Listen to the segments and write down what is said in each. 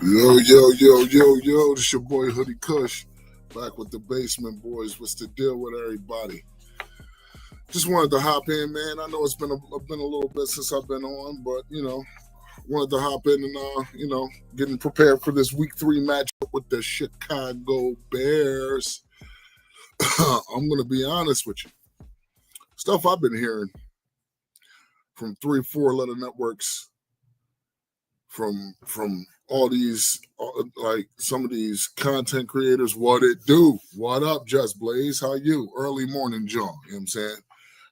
Yo, this your boy Hoodie Kush, back with the Basement Boys. What's the deal with everybody? Just wanted to hop in, man. I know it's been a little bit since I've been on, but wanted to hop in and getting prepared for this week 3 matchup with the Chicago Bears. I'm gonna be honest with you. Stuff I've been hearing from 3-4 letter networks, from all these like some of these content creators. What it do? What up, Just Blaze? How you? Early morning, John. You know what I'm saying?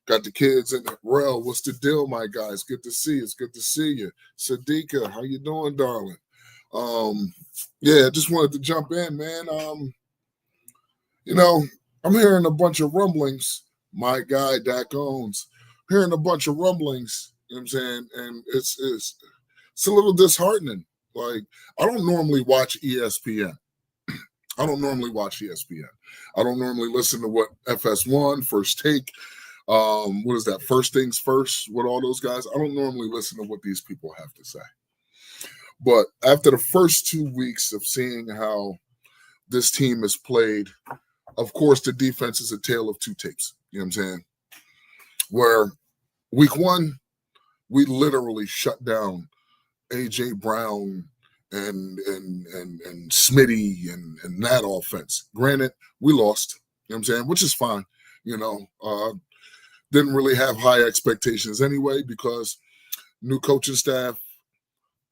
Got the kids in the Rel. What's the deal, my guys? Good to see you. It's good to see you. Sadiqa, how you doing, darling? Just wanted to jump in, man. I'm hearing a bunch of rumblings. My guy, Dak Owens, hearing a bunch of rumblings. You know what I'm saying? And it's a little disheartening. Like, I don't normally watch ESPN. I don't normally watch ESPN. I don't normally listen to what FS1, First Take, what is that, First Things First, with all those guys. I don't normally listen to what these people have to say. But after the first 2 weeks of seeing how this team has played, of course, the defense is a tale of two tapes. You know what I'm saying? Where week 1, we literally shut down AJ Brown and Smitty and that offense. Granted, we lost, you know what I'm saying, which is fine. Didn't really have high expectations anyway because new coaching staff,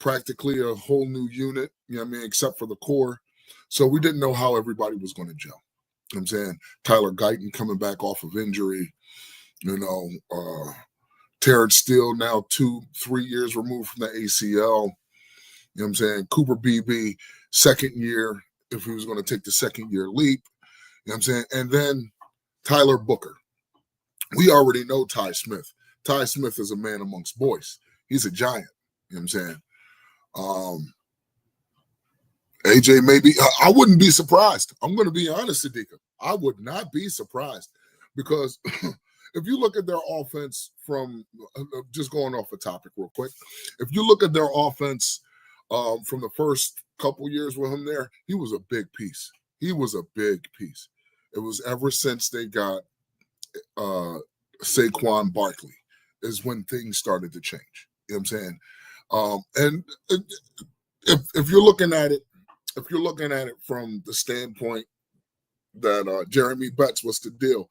practically a whole new unit, you know what I mean, except for the core. So we didn't know how everybody was going to gel. You know what I'm saying? Tyler Guyton coming back off of injury, Terrence Steele now 2-3 years removed from the ACL. You know what I'm saying? Cooper Beebe, second year, if he was going to take the second year leap. You know what I'm saying? And then Tyler Booker. We already know Ty Smith. Ty Smith is a man amongst boys. He's a giant. You know what I'm saying? AJ, maybe. I wouldn't be surprised. I'm going to be honest, Sadiqa. I would not be surprised because if you look at their offense from just going off the topic real quick, if you look at their offense from the first couple years with him there, he was a big piece. He was a big piece. It was ever since they got Saquon Barkley is when things started to change. You know what I'm saying? And if you're looking at it, from the standpoint that Jeremy Betts was the deal,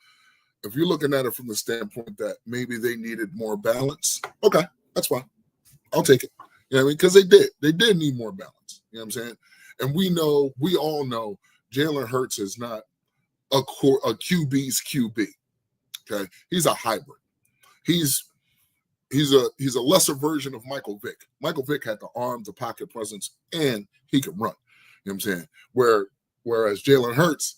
if you're looking at it from the standpoint that maybe they needed more balance, okay, that's fine. I'll take it. You know what I mean? Because they did need more balance. You know what I'm saying? And we all know Jalen Hurts is not a QB's QB. Okay, he's a hybrid. He's a lesser version of Michael Vick. Michael Vick had the arm, the pocket presence, and he could run. You know what I'm saying? Whereas Jalen Hurts,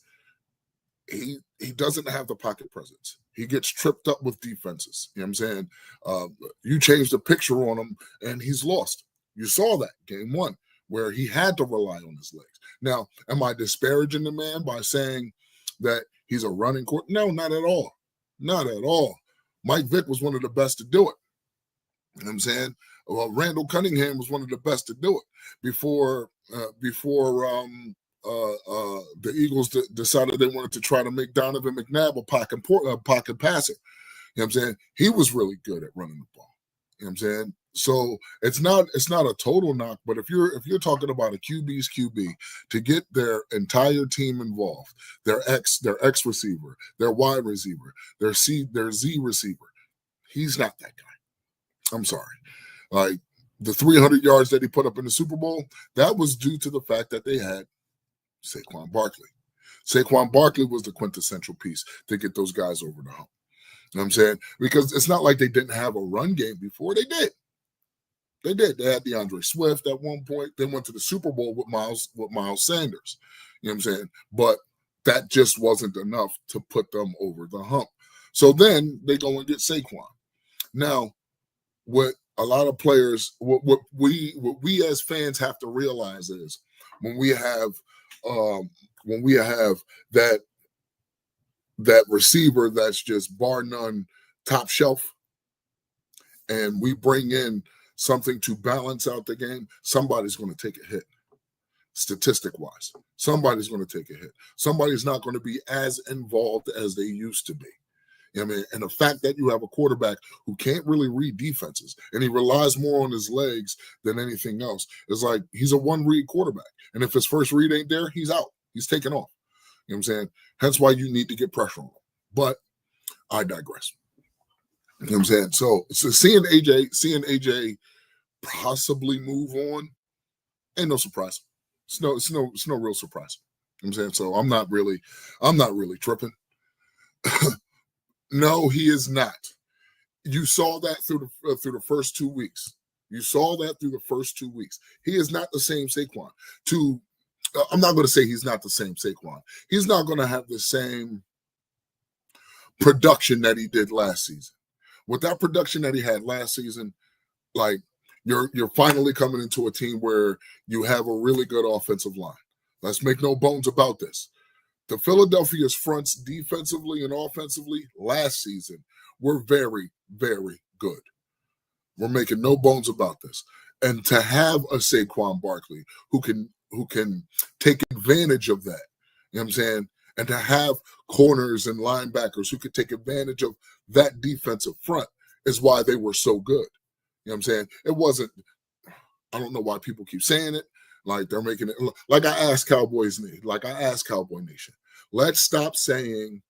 he doesn't have the pocket presence. He gets tripped up with defenses. You know what I'm saying? You change the picture on him, and he's lost. You saw that game 1 where he had to rely on his legs. Now, am I disparaging the man by saying that he's a running court? No, not at all. Not at all. Mike Vick was one of the best to do it. You know what I'm saying? Well, Randall Cunningham was one of the best to do it before the Eagles decided they wanted to try to make Donovan McNabb a pocket passer. You know what I'm saying? He was really good at running the ball. You know what I'm saying? So it's not a total knock, but if you're talking about a QB's QB to get their entire team involved, their X receiver, their Y receiver, their Z receiver, he's not that guy. I'm sorry. Like the 300 yards that he put up in the Super Bowl, that was due to the fact that they had Saquon Barkley. Saquon Barkley was the quintessential piece to get those guys over the hump. You know what I'm saying? Because it's not like they didn't have a run game before. They did. They had DeAndre Swift at one point. They went to the Super Bowl with Miles Sanders. You know what I'm saying? But that just wasn't enough to put them over the hump. So then they go and get Saquon. Now, what a lot of players, what we as fans have to realize is when we have that receiver that's just bar none top shelf, and we bring in something to balance out the game, somebody's going to take a hit. statistic-wise. Somebody's going to take a hit. Somebody's not going to be as involved as they used to be. I mean, and the fact that you have a quarterback who can't really read defenses and he relies more on his legs than anything else is like he's a one-read quarterback. And if his first read ain't there, he's out. He's taken off. You know what I'm saying? Hence why you need to get pressure on him. But I digress. You know what I'm saying? So seeing AJ possibly move on ain't no surprise. It's no real surprise. You know what I'm saying? So I'm not really tripping. No, he is not. You saw that through the first 2 weeks. You saw that through the first 2 weeks. He is not the same Saquon. I'm not going to say he's not the same Saquon. He's not going to have the same production that he did last season. With that production that he had last season, like you're finally coming into a team where you have a really good offensive line. Let's make no bones about this. The Philadelphia's fronts defensively and offensively last season were very, very good. We're making no bones about this. And to have a Saquon Barkley who can take advantage of that, you know what I'm saying? And to have corners and linebackers who could take advantage of that defensive front is why they were so good. You know what I'm saying? It wasn't, I don't know why people keep saying it. Like they're making it, like I asked Cowboy Nation, let's stop saying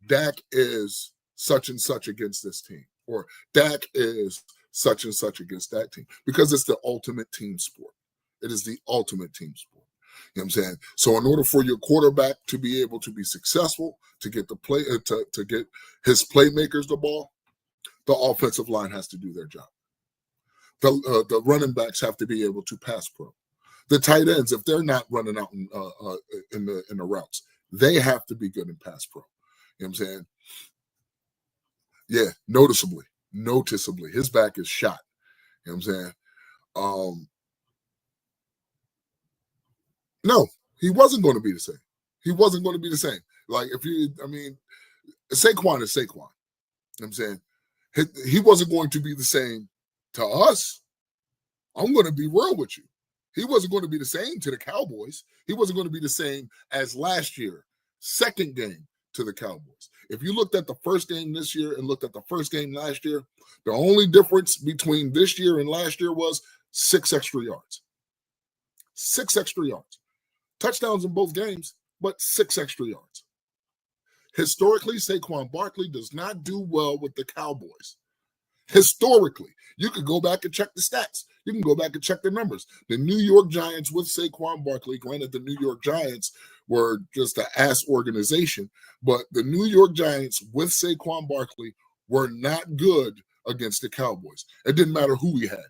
Dak is such and such against this team, or Dak is such and such against that team, because it's the ultimate team sport. It is the ultimate team sport. You know what I'm saying? So in order for your quarterback to be able to be successful, to get the play, to get his playmakers the ball, the offensive line has to do their job. The running backs have to be able to pass pro. The tight ends, if they're not running out in the routes, they have to be good in pass pro. You know what I'm saying? Yeah, noticeably, his back is shot. You know what I'm saying? No, he wasn't going to be the same. He wasn't going to be the same. Like Saquon is Saquon. You know what I'm saying? He wasn't going to be the same to us. I'm going to be real with you. He wasn't going to be the same to the Cowboys. He wasn't going to be the same as last year, second game to the Cowboys. If you looked at the first game this year and looked at the first game last year, the only difference between this year and last year was 6 extra yards. 6 extra yards. Touchdowns in both games, but 6 extra yards. Historically, Saquon Barkley does not do well with the Cowboys. Historically, you could go back and check the stats. You can go back and check the numbers. The New York Giants with Saquon Barkley, granted the New York Giants were just an ass organization, but the New York Giants with Saquon Barkley were not good against the Cowboys. It didn't matter who he had.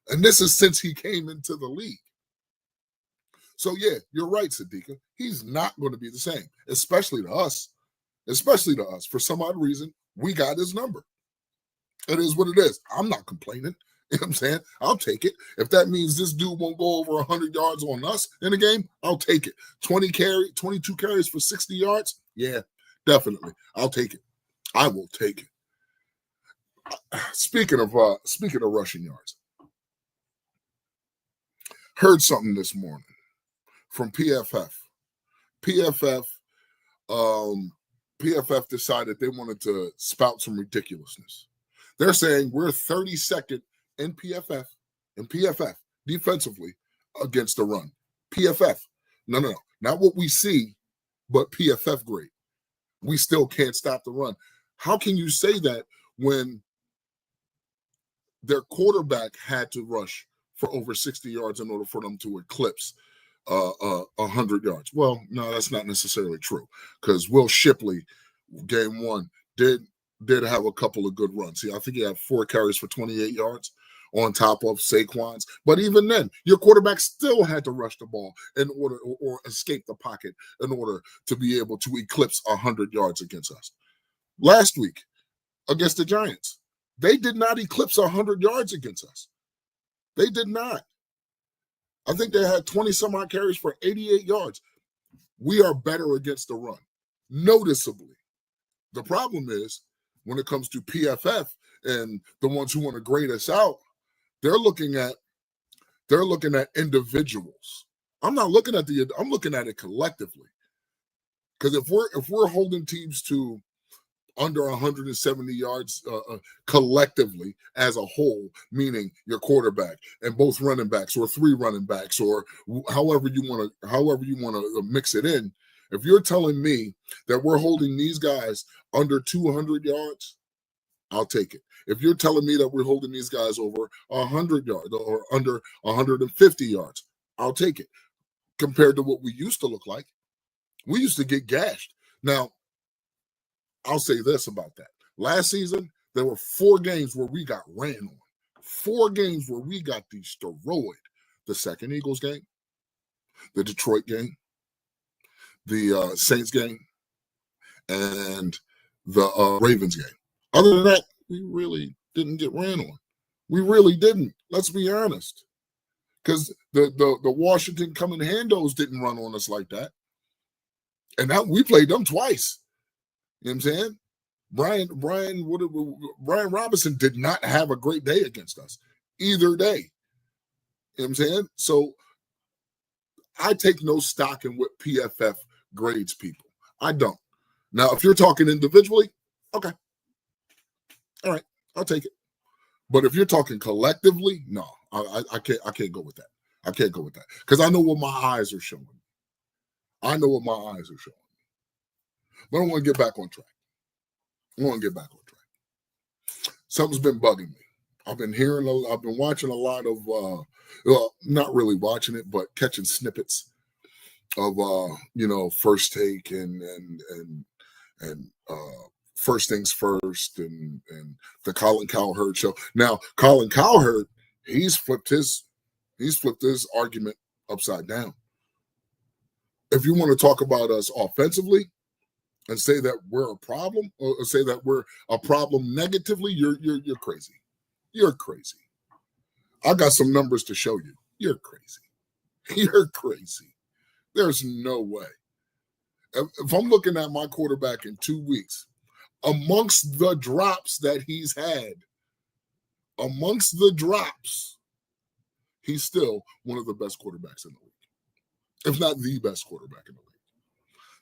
And this is since he came into the league. So, yeah, you're right, Sadiqa. He's not going to be the same, especially to us. Especially to us. For some odd reason, we got his number. It is what it is. I'm not complaining. You know what I'm saying? I'll take it. If that means this dude won't go over 100 yards on us in a game, I'll take it. 22 carries for 60 yards? Yeah, definitely. I'll take it. I will take it. Speaking of rushing yards, heard something this morning from PFF. PFF decided they wanted to spout some ridiculousness. They're saying we're 32nd in PFF defensively against the run. PFF. No. Not what we see, but PFF grade. We still can't stop the run. How can you say that when their quarterback had to rush for over 60 yards in order for them to eclipse 100 yards? Well, no, that's not necessarily true, because Will Shipley, game one, did have a couple of good runs. I think he had 4 carries for 28 yards on top of Saquon's. But even then, your quarterback still had to rush the ball in order or escape the pocket in order to be able to eclipse 100 yards against us. Last week, against the Giants, they did not eclipse 100 yards against us. They did not. I think they had 20-some-odd carries for 88 yards. We are better against the run, noticeably. The problem is, when it comes to PFF and the ones who want to grade us out, they're looking at individuals. I'm looking at it collectively. Because if we're holding teams to under 170 yards collectively as a whole, meaning your quarterback and both running backs or three running backs or however you want to mix it in. If you're telling me that we're holding these guys under 200 yards, I'll take it. If you're telling me that we're holding these guys over 100 yards or under 150 yards, I'll take it. Compared to what we used to look like, we used to get gashed. Now, I'll say this about that. Last season, there were 4 games where we got ran on. 4 games where we got destroyed. The second Eagles game, the Detroit game, the Saints game, and the Ravens game. Other than that, we really didn't get ran on. We really didn't. Let's be honest. Because the Washington coming handos didn't run on us like that. And now we played them twice. You know what I'm saying? Brian Robinson did not have a great day against us either day. You know what I'm saying? So I take no stock in what PFF grades people. I don't. Now, if you're talking individually, okay. All right, I'll take it. But if you're talking collectively, no, I can't go with that. I can't go with that. Because I know what my eyes are showing. But I want to get back on track. Something's been bugging me. I've been watching a lot of, not really watching it, but catching snippets of, First Take and First Things First and the Colin Cowherd show. Now, Colin Cowherd, he's flipped his argument upside down. If you want to talk about us offensively and say that we're a problem, or say that we're a problem negatively, you're crazy. You're crazy. I got some numbers to show you. You're crazy. You're crazy. There's no way. If I'm looking at my quarterback in 2 weeks, amongst the drops that he's had, he's still one of the best quarterbacks in the league, if not the best quarterback in the league.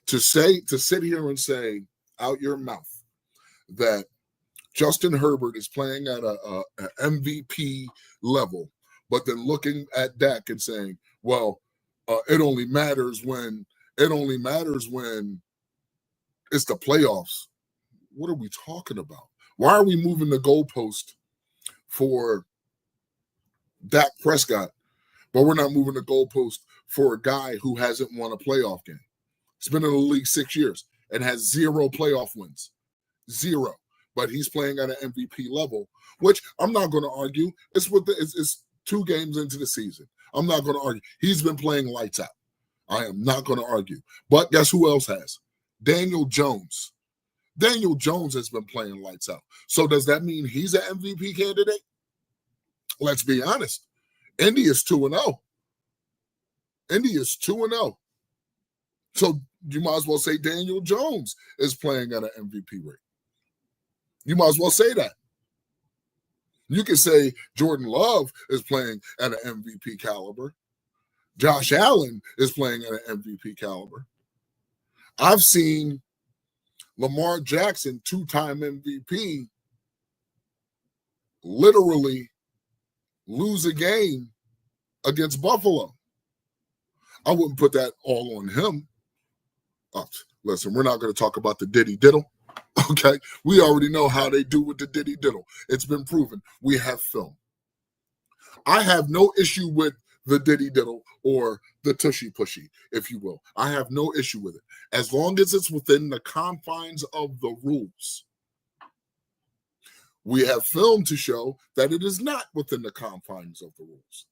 To sit here and say out your mouth that Justin Herbert is playing at a MVP level, but then looking at Dak and saying, well, it only matters when it's the playoffs. What are we talking about? Why are we moving the goalpost for Dak Prescott, but we're not moving the goalpost for a guy who hasn't won a playoff game? He's been in the league 6 years and has 0 playoff wins. 0. But he's playing at an MVP level, which I'm not going to argue. It's 2 games into the season. I'm not going to argue. He's been playing lights out. I am not going to argue. But guess who else has? Daniel Jones. Daniel Jones has been playing lights out. So does that mean he's an MVP candidate? Let's be honest. Indy is 2-0. Indy is 2-0. So you might as well say Daniel Jones is playing at an MVP rate. You might as well say that. You can say Jordan Love is playing at an MVP caliber. Josh Allen is playing at an MVP caliber. I've seen Lamar Jackson, 2-time MVP, literally lose a game against Buffalo. I wouldn't put that all on him. Listen, we're not going to talk about the Diddy Diddle. Okay, we already know how they do with the Diddy Diddle. It's been proven. We have film. I have no issue with the Diddy Diddle or the Tushy Pushy, if you will. I have no issue with it, as long as it's within the confines of the rules. We have film to show that it is not within the confines of the rules.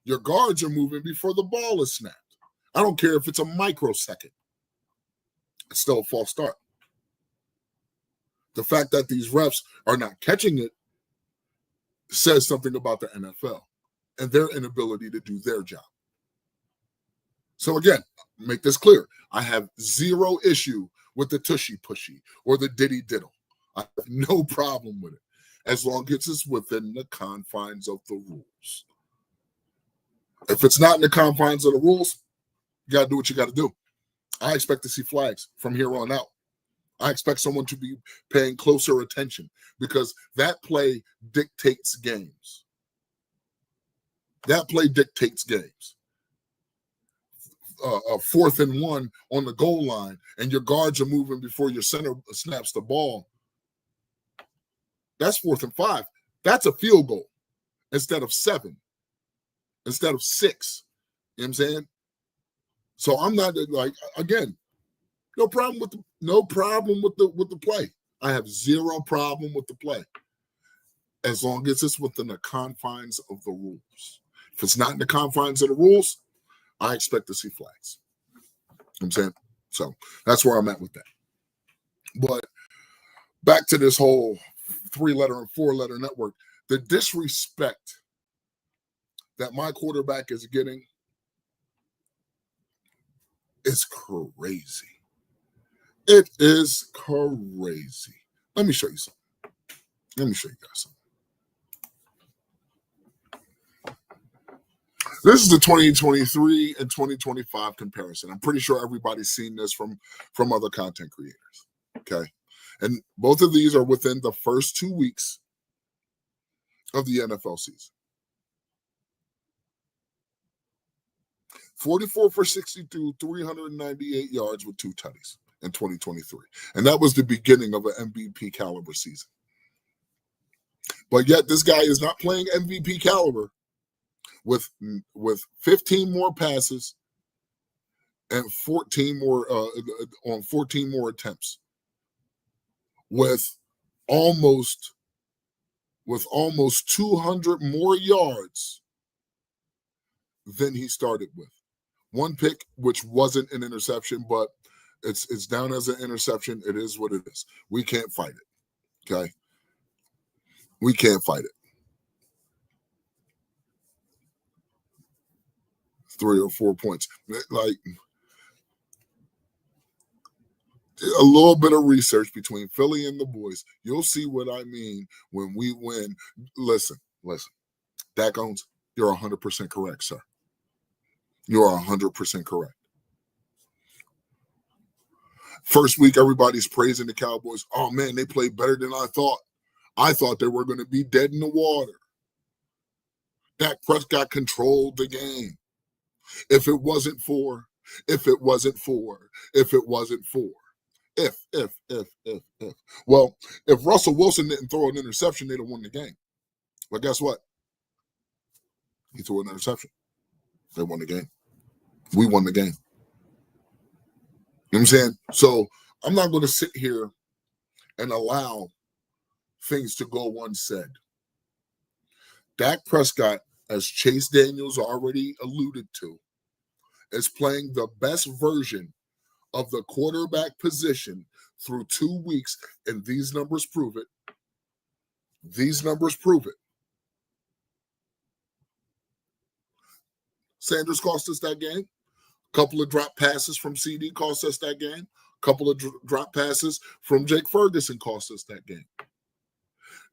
Your guards are moving before the ball is snapped. I don't care if it's a microsecond. It's still a false start. The fact that these refs are not catching it says something about the NFL and their inability to do their job. So again, make this clear. I have 0 issue with the Tushy Pushy or the Diddy Diddle. I have no problem with it, as long as it's within the confines of the rules. If it's not in the confines of the rules, You got to do what you got to do. I expect to see flags from here on out. I expect someone to be paying closer attention because that play dictates games. That play dictates games. 4th and 1 on the goal line, and your guards are moving before your center snaps the ball. That's 4th and 5. That's a field goal instead of 7, instead of 6. You know what I'm saying? So I'm not like, again, no problem with the play. I have zero problem with the play, as long as it's within the confines of the rules. If it's not in the confines of the rules, I expect to see flags. You know what I'm saying? So that's where I'm at with that. But back to this whole 3-letter and 4-letter network, the disrespect that my quarterback is getting is crazy. It is crazy. Let me show you something. Let me show you guys something. This is the 2023 and 2025 comparison. I'm pretty sure everybody's seen this from other content creators. Okay. And both of these are within the first 2 weeks of the NFL season. 44 for 62, 398 yards with 2 tutties in 2023. And that was the beginning of an MVP caliber season. But yet this guy is not playing MVP caliber with 15 more passes and 14 more on 14 more attempts with almost 200 more yards than he started with. 1 pick, which wasn't an interception, but it's down as an interception. It is what it is. We can't fight it. Okay. We can't fight it. 3 or 4 points. Like a little bit of research between Philly and the boys. You'll see what I mean when we win. Listen. Dak Owens, you're 100% correct, sir. You are 100% correct. First week, everybody's praising the Cowboys. Oh, man, they played better than I thought. I thought they were going to be dead in the water. Dak Prescott controlled the game. If it wasn't for. Well, if Russell Wilson didn't throw an interception, they'd have won the game. But guess what? He threw an interception. They won the game. We won the game. You know what I'm saying? So I'm not going to sit here and allow things to go unsaid. Dak Prescott, as Chase Daniels already alluded to, is playing the best version of the quarterback position through 2 weeks, and these numbers prove it. These numbers prove it. Sanders cost us that game. A couple of drop passes from CD cost us that game. A couple of drop passes from Jake Ferguson cost us that game.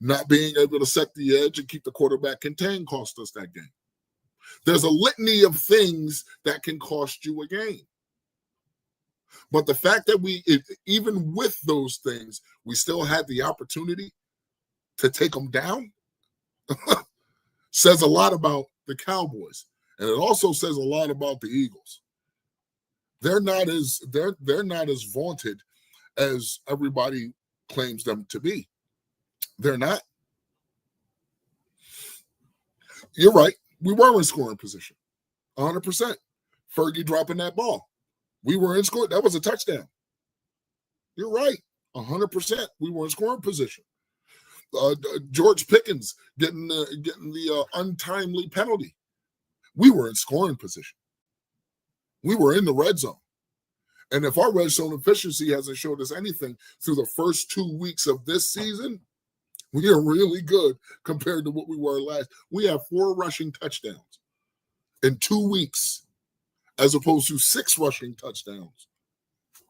Not being able to set the edge and keep the quarterback contained cost us that game. There's a litany of things that can cost you a game. But the fact that even with those things, we still had the opportunity to take them down says a lot about the Cowboys. And it also says a lot about the Eagles. They're not as vaunted as everybody claims them to be. They're not. You're right. We were in scoring position. 100%. Fergie dropping that ball. We were in score. That was a touchdown. You're right. 100%. We were in scoring position. George Pickens getting the untimely penalty. We were in scoring position. We were in the red zone. And if our red zone efficiency hasn't showed us anything through the first 2 weeks of this season, we are really good compared to what we were last. We have 4 rushing touchdowns in 2 weeks, as opposed to 6 rushing touchdowns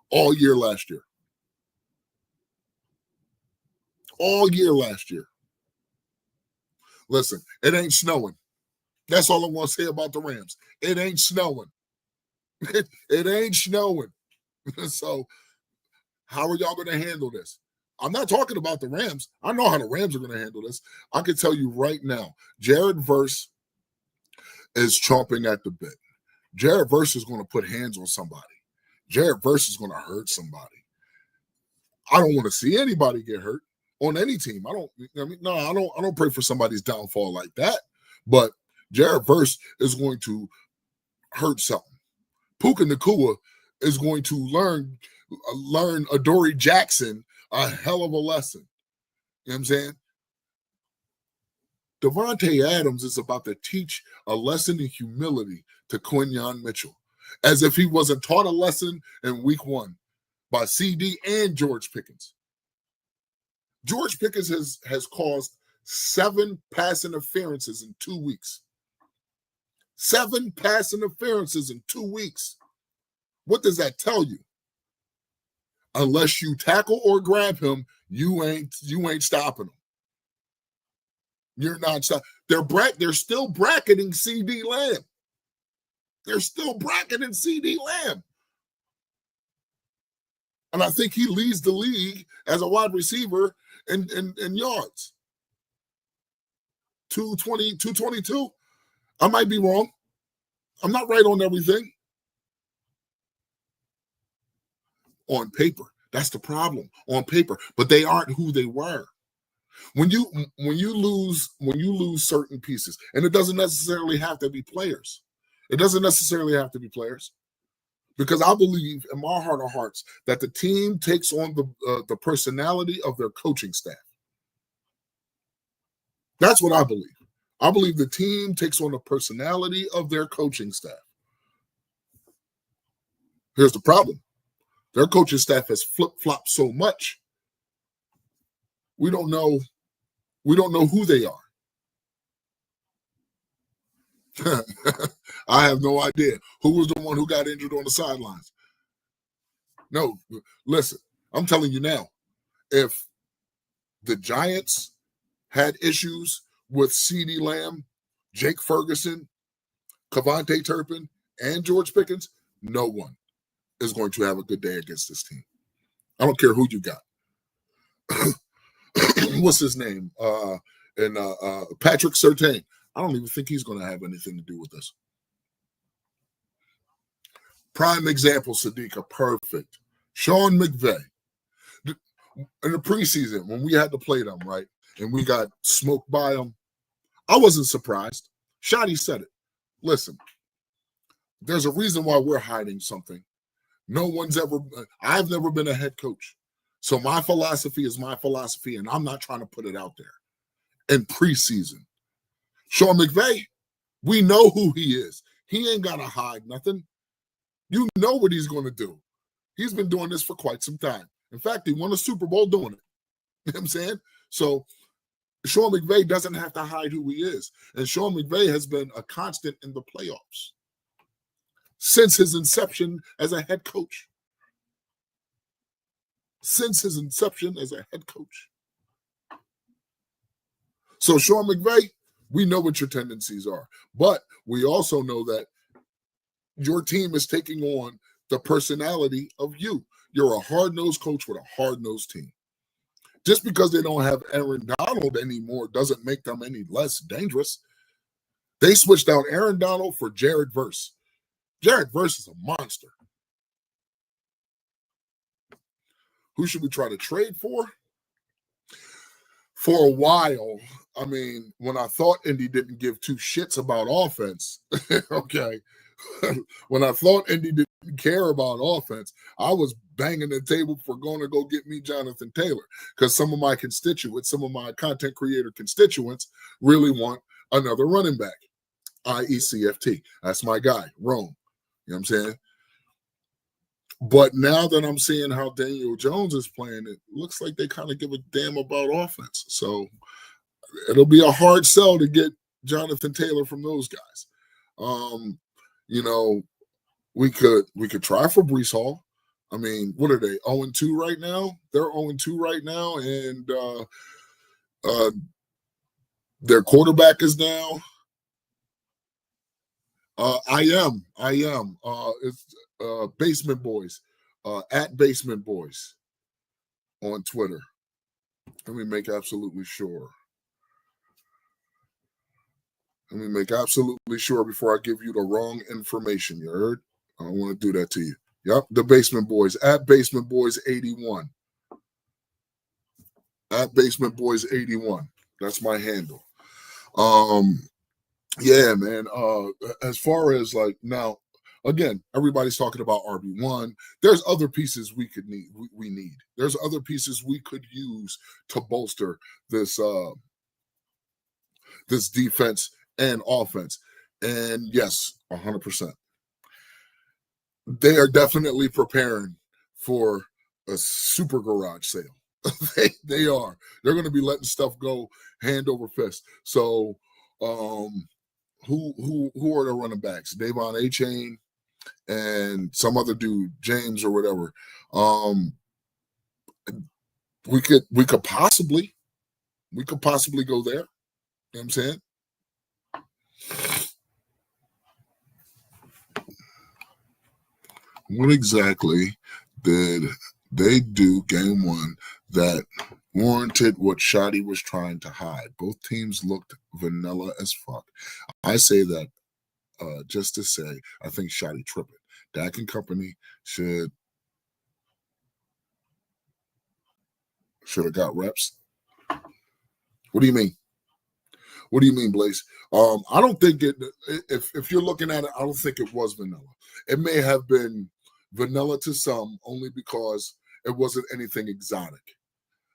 all year last year. All year last year. Listen, it ain't snowing. That's all I want to say about the Rams. It ain't snowing. It ain't snowing. So how are y'all going to handle this? I'm not talking about the Rams. I know how the Rams are going to handle this. I can tell you right now, Jared Verse is chomping at the bit. Jared Verse is going to put hands on somebody. Jared Verse is going to hurt somebody. I don't want to see anybody get hurt on any team. I don't pray for somebody's downfall like that. But Jared Verse is going to hurt something. Puka Nacua is going to learn Adoree Jackson a hell of a lesson. You know what I'm saying? Davante Adams is about to teach a lesson in humility to Quinyon Mitchell, as if he wasn't taught a lesson in week 1 by CD and George Pickens. George Pickens has caused 7 pass interferences in 2 weeks. 7 pass interferences in 2 weeks. What does that tell you? Unless you tackle or grab him, you ain't stopping him. You're not stopping. They're still bracketing CD Lamb. They're still bracketing CD Lamb. And I think he leads the league as a wide receiver in yards. 220, 222. I might be wrong. I'm not right on everything. On paper. That's the problem. On paper. But they aren't who they were. When you lose certain pieces, and it doesn't necessarily have to be players. It doesn't necessarily have to be players. Because I believe in my heart of hearts that the team takes on the personality of their coaching staff. That's what I believe. I believe the team takes on the personality of their coaching staff. Here's the problem. Their coaching staff has flip-flopped so much, we don't know who they are. I have no idea who was the one who got injured on the sidelines. No, listen, I'm telling you now, if the Giants had issues with CD Lamb, Jake Ferguson, KaVontae Turpin, and George Pickens, no one is going to have a good day against this team. I don't care who you got. What's his name? Patrick Surtain. I don't even think he's going to have anything to do with this. Prime example, Sadiqa, perfect. Sean McVay. In the preseason, when we had to play them, right, and we got smoked by them, I wasn't surprised. Shotty said it. Listen, there's a reason why we're hiding something. I've never been a head coach. So my philosophy is my philosophy, and I'm not trying to put it out there. In preseason, Sean McVay, we know who he is. He ain't got to hide nothing. You know what he's going to do. He's been doing this for quite some time. In fact, he won a Super Bowl doing it. You know what I'm saying? So Sean McVay doesn't have to hide who he is. And Sean McVay has been a constant in the playoffs since his inception as a head coach. Since his inception as a head coach. So Sean McVay, we know what your tendencies are. But we also know that your team is taking on the personality of you. You're a hard-nosed coach with a hard-nosed team. Just because they don't have Aaron Donald anymore doesn't make them any less dangerous. They switched out Aaron Donald for Jared Verse. Jared Verse is a monster. Who should we try to trade for? For a while, I mean, when I thought Indy didn't give two shits about offense, okay, when I thought Indy didn't care about offense, I was banging the table for going to go get me Jonathan Taylor because some of my constituents, some of my content creator constituents really want another running back, i.e. CFT. That's my guy, Rome. You know what I'm saying? But now that I'm seeing how Daniel Jones is playing, it looks like they kind of give a damn about offense. So it'll be a hard sell to get Jonathan Taylor from those guys. You know, we could try for Breece Hall. I mean, what are they, 0-2 right now? They're 0-2 right now, and their quarterback is now I am. It's Basement Boys, at Basement Boys on Twitter. Let me make absolutely sure. Let me make absolutely sure before I give you the wrong information. You heard? I don't want to do that to you. Yep, the Basement Boys at Basement Boys 81. At Basement Boys 81. That's my handle. Yeah, man. As far as like now, again, everybody's talking about RB1. There's other pieces we could need. We need. There's other pieces we could use to bolster this this defense and offense. And yes, 100%. They are definitely preparing for a super garage sale. they are. They're going to be letting stuff go hand over fist. So, who are the running backs? Davon Achane and some other dude, James or whatever. We could possibly go there. You know what I'm saying? What exactly did they do game one that warranted what Shoddy was trying to hide? Both teams looked vanilla as fuck. I say that just to say I think Shoddy tripping. Dak and company should have got reps. What do you mean? What do you mean, Blaze? I don't think it. If you're looking at it, I don't think it was vanilla. It may have been vanilla to some, only because it wasn't anything exotic.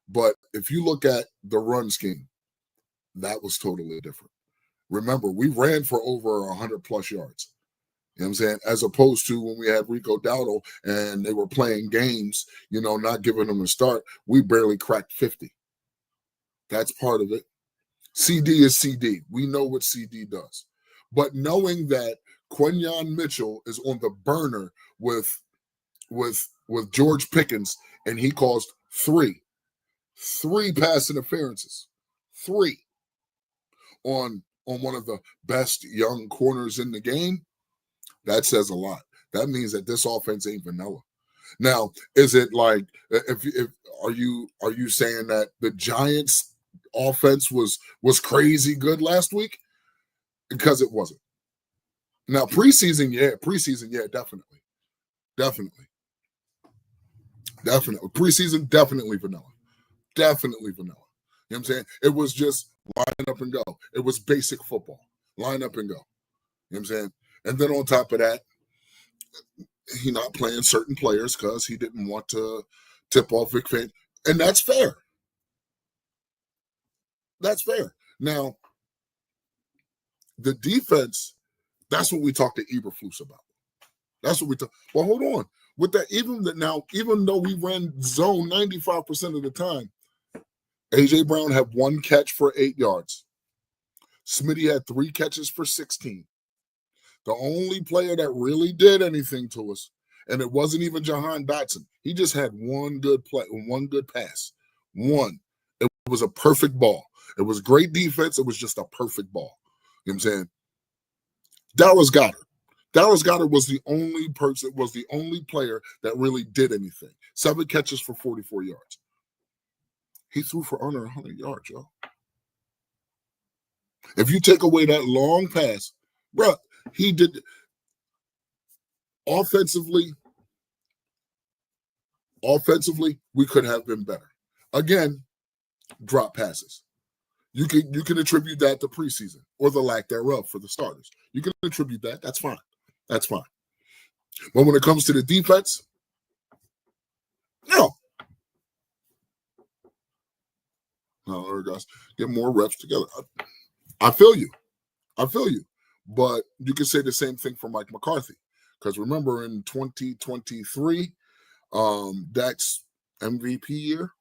But if you look at the run scheme, that was totally different. Remember, we ran for over 100 plus yards. You know what I'm saying? As opposed to when we had Rico Dowdle and they were playing games, not giving them a start, we barely cracked 50. That's part of it. CD is CD. We know what CD does. But knowing that Quinyon Mitchell is on the burner with George Pickens, and he caused three pass interferences, three on one of the best young corners in the game, that says a lot. That means that this offense ain't vanilla. Now, is it like if are you saying that the Giants offense was crazy good last week? Because it wasn't. Now, preseason, yeah, definitely. Preseason, definitely vanilla. Definitely vanilla. You know what I'm saying? It was just line up and go. It was basic football. Line up and go. You know what I'm saying? And then on top of that, he not playing certain players because he didn't want to tip off Vic Fangio. And that's fair. That's fair. Now, the defense, that's what we talked to Eberflus about. That's what we talk. Well, hold on. With that, even though we ran zone 95% of the time, AJ Brown had one catch for 8 yards. Smitty had 3 catches for 16. The only player that really did anything to us, and it wasn't even Jahan Dotson. He just had one good play, one good pass. One. It was a perfect ball. It was great defense. It was just a perfect ball. You know what I'm saying? Dallas Goedert. Dallas Goedert was the only player that really did anything. 7 catches for 44 yards. He threw for under 100 yards, yo. If you take away that long pass, bro, he did offensively, we could have been better. Again, drop passes. You can attribute that to preseason or the lack thereof for the starters. You can attribute that. That's fine. That's fine. But when it comes to the defense, no. No, guys, get more reps together. I feel you. But you can say the same thing for Mike McCarthy. Because remember in 2023, Dak's MVP year,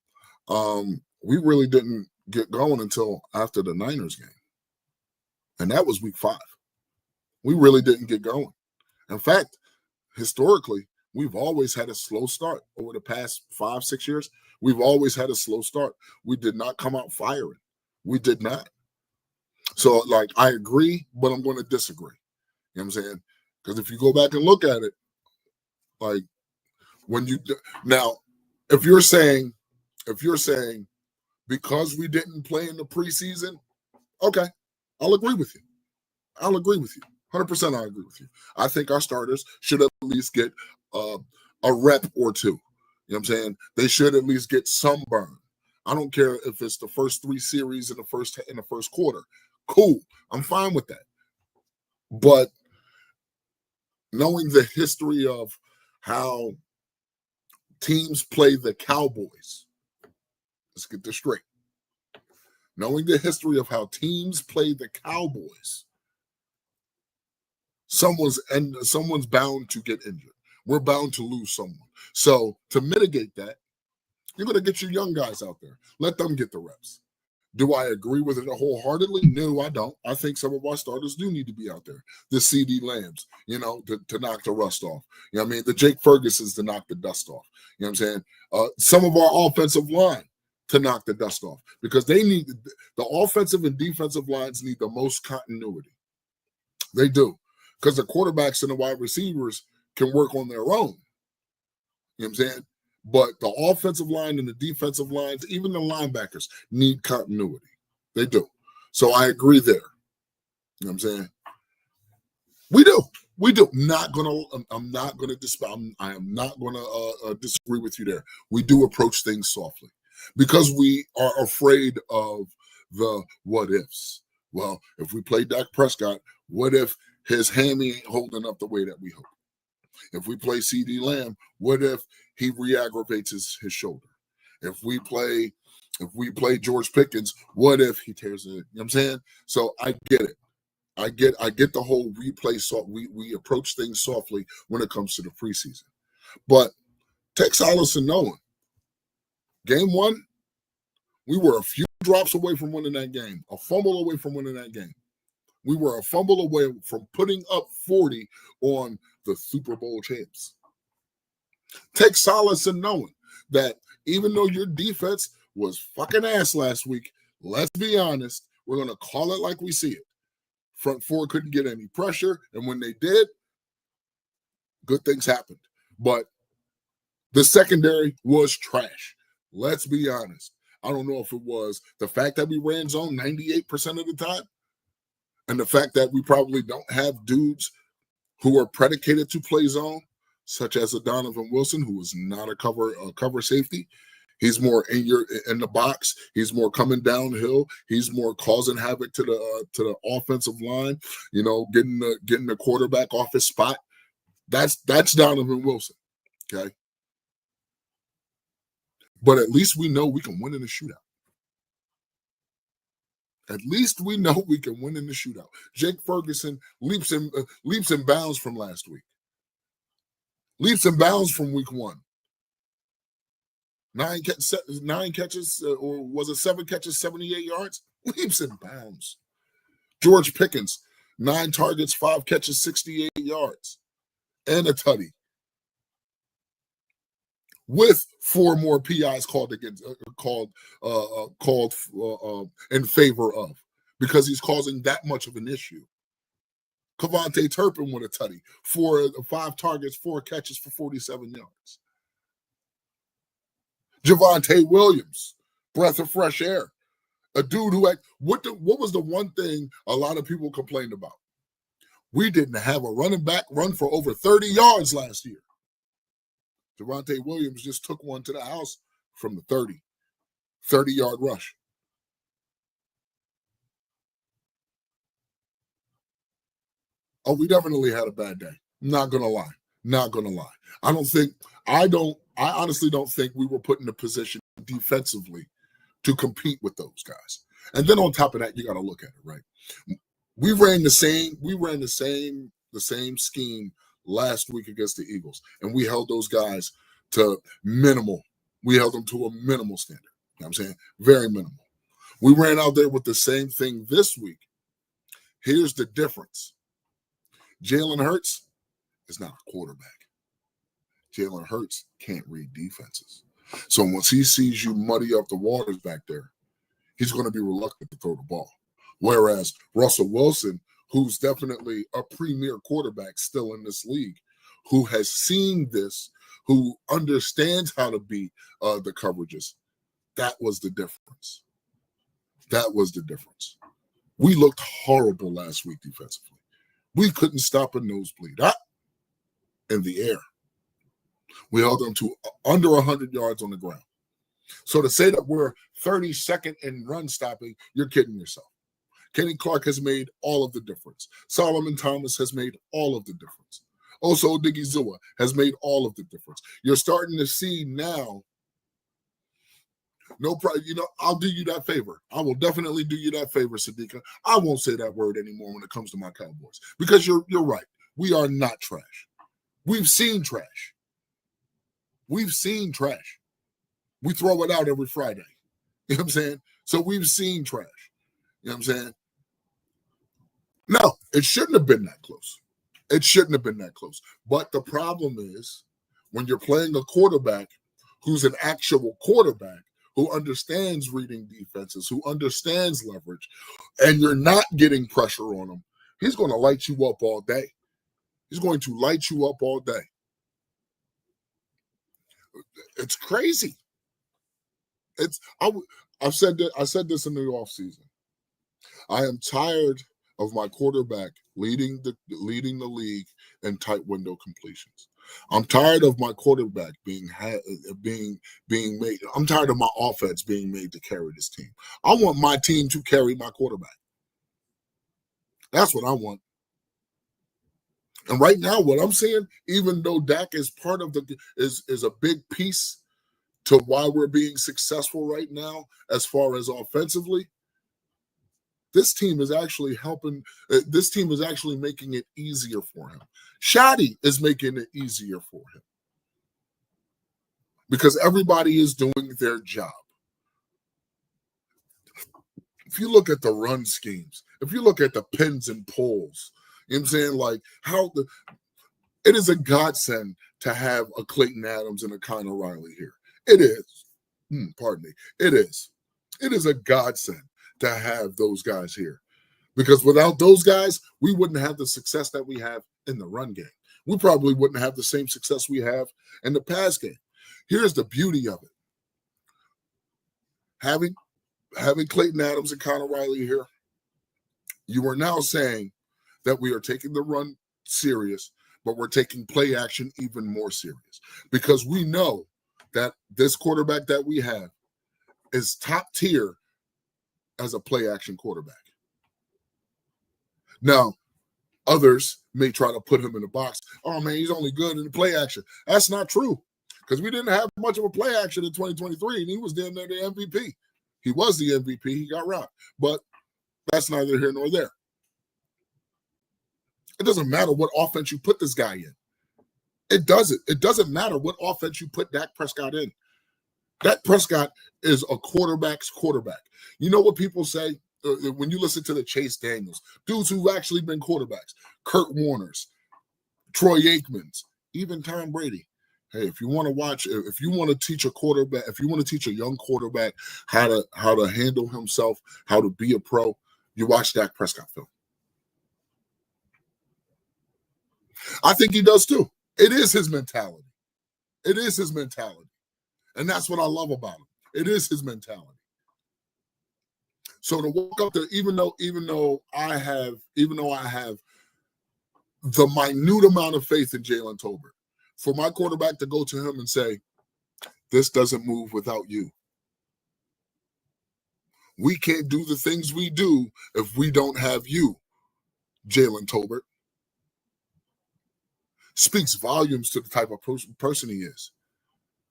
we really didn't get going until after the Niners game. And that was week 5. We really didn't get going. In fact, historically, we've always had a slow start over the past 5-6 years. We've always had a slow start. We did not come out firing. We did not. So, I agree, but I'm going to disagree. You know what I'm saying? Because if you go back and look at it, like when you now, if you're saying because we didn't play in the preseason, okay, I'll agree with you. 100% I agree with you. I think our starters should at least get a rep or two. You know what I'm saying? They should at least get some burn. I don't care if it's the first 3 series in the first quarter. Cool. I'm fine with that. But knowing the history of how teams play the Cowboys, let's get this straight. Knowing the history of how teams play the Cowboys, someone's bound to get injured. We're bound to lose someone. So to mitigate that, you're going to get your young guys out there. Let them get the reps. Do I agree with it wholeheartedly? No, I don't. I think some of our starters do need to be out there. The CD Lambs, to knock the rust off. You know what I mean? The Jake Fergusons to knock the dust off. You know what I'm saying? Some of our offensive line to knock the dust off because they need the offensive and defensive lines need the most continuity. They do because the quarterbacks and the wide receivers can work on their own. You know what I'm saying? But the offensive line and the defensive lines, even the linebackers, need continuity. They do. So I agree there. You know what I'm saying? We do. I'm not gonna disagree with you there. We do approach things softly because we are afraid of the what ifs. Well, if we play Dak Prescott, what if his hammy ain't holding up the way that we hope? If we play CD Lamb, what if he re-aggravates his shoulder? If we play George Pickens, what if he tears it? You know what I'm saying? So I get it. I get the whole replay. So we approach things softly when it comes to the preseason. But take solace in knowing, game 1, we were a few drops away from winning that game, a fumble away from winning that game. We were a fumble away from putting up 40 on the Super Bowl champs. Take solace in knowing that even though your defense was fucking ass last week, let's be honest, we're going to call it like we see it. Front 4 couldn't get any pressure, and when they did, good things happened. But the secondary was trash. Let's be honest. I don't know if it was the fact that we ran zone 98% of the time and the fact that we probably don't have dudes who are predicated to play zone, such as a Donovan Wilson, who is not a cover safety. He's more in the box. He's more coming downhill. He's more causing havoc to the offensive line. Getting the quarterback off his spot. That's Donovan Wilson. Okay, but at least we know we can win in the shootout. At least we know we can win in the shootout. Jake Ferguson leaps and bounds from last week. Leaps and bounds from week 1. 9 catches, or was it 7 catches, 78 yards? Leaps and bounds. George Pickens, 9 targets, 5 catches, 68 yards, and a tutty. With 4 more PIs called in favor of, because he's causing that much of an issue. Kevontae Turpin with a tutty, 5 targets, 4 catches for 47 yards. Javonte Williams, breath of fresh air. A dude who what was the one thing a lot of people complained about? We didn't have a running back run for over 30 yards last year. Javonte Williams just took one to the house from the 30-yard rush. Oh, we definitely had a bad day. Not gonna lie. I honestly don't think we were put in a position defensively to compete with those guys. And then on top of that, you got to look at it, right? We ran the same scheme last week against the Eagles, and we held those guys to minimal. We held them to a minimal standard. You know what I'm saying? Very minimal. We ran out there with the same thing this week. Here's the difference. Jalen Hurts is not a quarterback. Jalen Hurts can't read defenses. So once he sees you muddy up the waters back there, he's going to be reluctant to throw the ball. Whereas Russell Wilson, who's definitely a premier quarterback still in this league, who has seen this, who understands how to be the coverages. That was the difference. That was the difference. We looked horrible last week defensively. We couldn't stop a nosebleed. In the air. We held them to under 100 yards on the ground. So to say that we're 32nd in run stopping, you're kidding yourself. Kenny Clark has made all of the difference. Solomon Thomas has made all of the difference. Also, Odigizua has made all of the difference. You're starting to see now. No problem. I'll do you that favor. I will definitely do you that favor, Sadika. I won't say that word anymore when it comes to my Cowboys because you're right. We are not trash. We've seen trash. We've seen trash. We throw it out every Friday. You know what I'm saying? So we've seen trash. You know what I'm saying? No, it shouldn't have been that close. It shouldn't have been that close. But the problem is when you're playing a quarterback who's an actual quarterback, who understands reading defenses, who understands leverage, and you're not getting pressure on him, he's going to light you up all day. He's going to light you up all day. It's crazy. I said this in the offseason. I am tired of my quarterback leading the league in tight window completions. I'm tired of my quarterback being made. I'm tired of my offense being made to carry this team. I want my team to carry my quarterback. That's what I want. And right now, what I'm seeing, even though Dak is part of is a big piece to why we're being successful right now, as far as offensively, this team is actually helping. This team is actually making it easier for him. Shaddy is making it easier for him because everybody is doing their job. If you look at the run schemes, if you look at the pins and pulls, you know what I'm saying? It is a godsend to have a Clayton Adams and a Connor Riley here. It is. Pardon me. It is. It is a godsend to have those guys here. Because without those guys, we wouldn't have the success that we have in the run game. We probably wouldn't have the same success we have in the pass game. Here's the beauty of it. Having Clayton Adams and Connor Riley here, you are now saying that we are taking the run serious, but we're taking play action even more serious. Because we know that this quarterback that we have is top tier as a play action quarterback. Now, others may try to put him in the box. Oh, man, he's only good in the play action. That's not true because we didn't have much of a play action in 2023, and he was damn near the MVP. He was the MVP. He got rocked. But that's neither here nor there. It doesn't matter what offense you put this guy in. It doesn't. It doesn't matter what offense you put Dak Prescott in. Dak Prescott is a quarterback's quarterback. You know what people say when you listen to the Chase Daniels, dudes who've actually been quarterbacks, Kurt Warners, Troy Aikmans, even Tom Brady. Hey, if you want to teach a quarterback, if you want to teach a young quarterback how to handle himself, how to be a pro, you watch Dak Prescott film. I think he does too. It is his mentality. It is his mentality. And that's what I love about him. It is his mentality. So to walk up there, even though I have the minute amount of faith in Jalen Tolbert, for my quarterback to go to him and say, this doesn't move without you. We can't do the things we do if we don't have you, Jalen Tolbert. Speaks volumes to the type of person he is.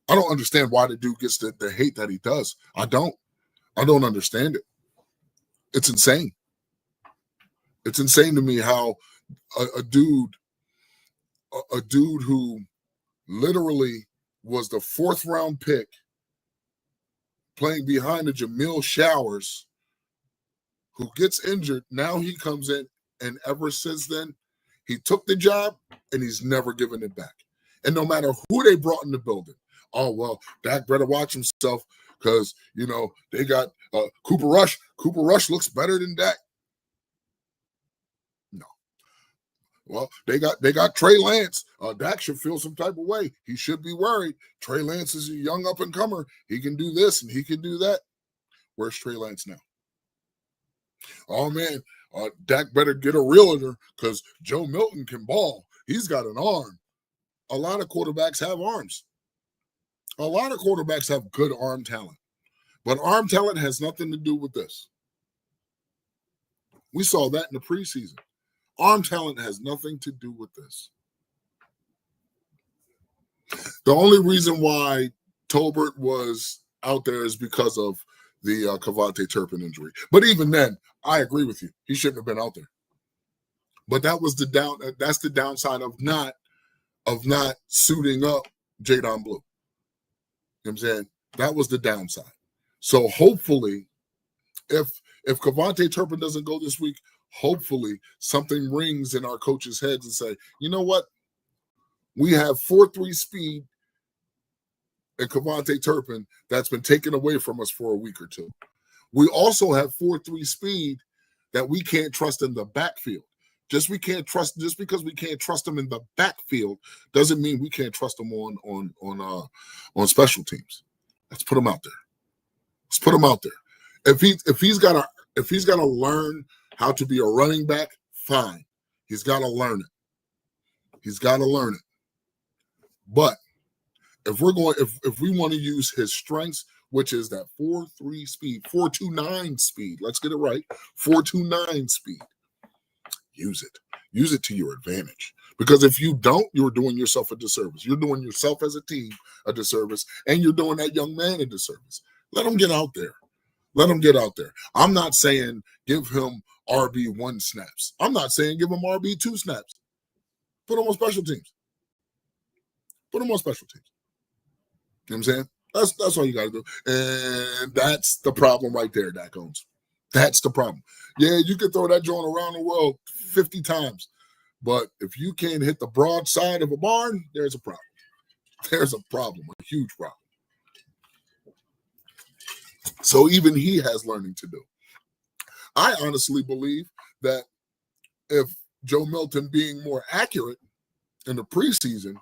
I don't understand why the dude gets the hate that he does. I don't understand it. It's insane. It's insane to me how a dude who literally was the 4th round pick playing behind the Jamil Showers, who gets injured, now he comes in, and ever since then, he took the job and he's never given it back. And no matter who they brought in the building, oh, well, Dak better watch himself because, they got Cooper Rush. Cooper Rush looks better than Dak. Well, they got Trey Lance. Dak should feel some type of way. He should be worried. Trey Lance is a young up and comer. He can do this and he can do that. Where's Trey Lance now? Oh man, Dak better get a realtor because Joe Milton can ball. He's got an arm. A lot of quarterbacks have arms. A lot of quarterbacks have good arm talent. But arm talent has nothing to do with this. We saw that in the preseason. Arm talent has nothing to do with this. The only reason why Tolbert was out there is because of the KaVontae Turpin injury. But even then, I agree with you. He shouldn't have been out there. But that was that's the downside of not suiting up Jadon Blue. You know what I'm saying? That was the downside. So hopefully, if KaVontae Turpin doesn't go this week, hopefully something rings in our coaches' heads and say, you know what? We have 4.3 speed and KaVontae Turpin that's been taken away from us for a week or two. We also have 4.3 speed that we can't trust in the backfield. Just because we can't trust them in the backfield doesn't mean we can't trust them on special teams. Let's put them out there. Let's put him out there. If he's got to learn how to be a running back, fine. He's got to learn it. He's got to learn it. But if we want to use his strengths, which is that 4.3 speed, 4.29 speed, let's get it right, 4.29 speed, use it. Use it to your advantage. Because if you don't, you're doing yourself a disservice. You're doing yourself as a team a disservice, and you're doing that young man a disservice. Let him get out there. Let him get out there. I'm not saying give him RB1 snaps. I'm not saying give him RB2 snaps. Put him on special teams. Put him on special teams. You know what I'm saying? That's all you got to do. And that's the problem right there, Dak Owens. That's the problem. Yeah, you can throw that joint around the world 50 times. But if you can't hit the broad side of a barn, there's a problem. There's a problem, a huge problem. So even he has learning to do. I honestly believe that if Joe Milton being more accurate in the preseason,